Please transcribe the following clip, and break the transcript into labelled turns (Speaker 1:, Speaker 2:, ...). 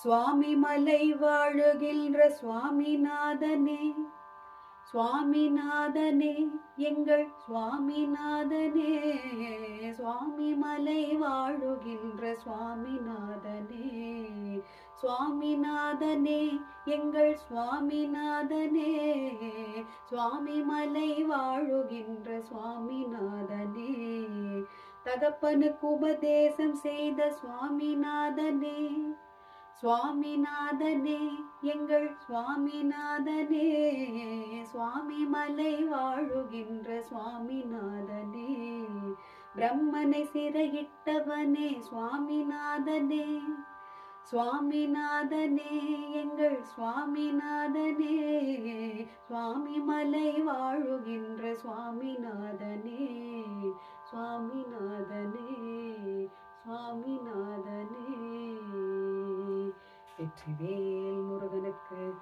Speaker 1: சுவாமி மலை வாழுகின்ற சுவாமிநாதனே, சுவாமிநாதனே எங்கள் சுவாமிநாதனே, சுவாமி மலை வாழுகின்ற சுவாமிநாதனே, சுவாமிநாதனே எங்கள் சுவாமிநாதனே, சுவாமி மலை வாழுகின்ற சுவாமிநாதனே, தகப்பனுக்கு உபதேசம் செய்த சுவாமிநாதனே, சுவாமிநாதனே எங்கள் சுவாமிநாதனே, சுவாமி மலை வாழுகின்ற சுவாமிநாதனே, பிரம்மனை சிறையிட்டவனே சுவாமிநாதனே, சுவாமிநாதனே எங்கள் சுவாமிநாதனே, சுவாமி மலை வாழுகின்ற சுவாமிநாதனே, சுவாமிநாதனே, சுவாமிநாதனே. வெற்றிவேல் முருகனுக்கு.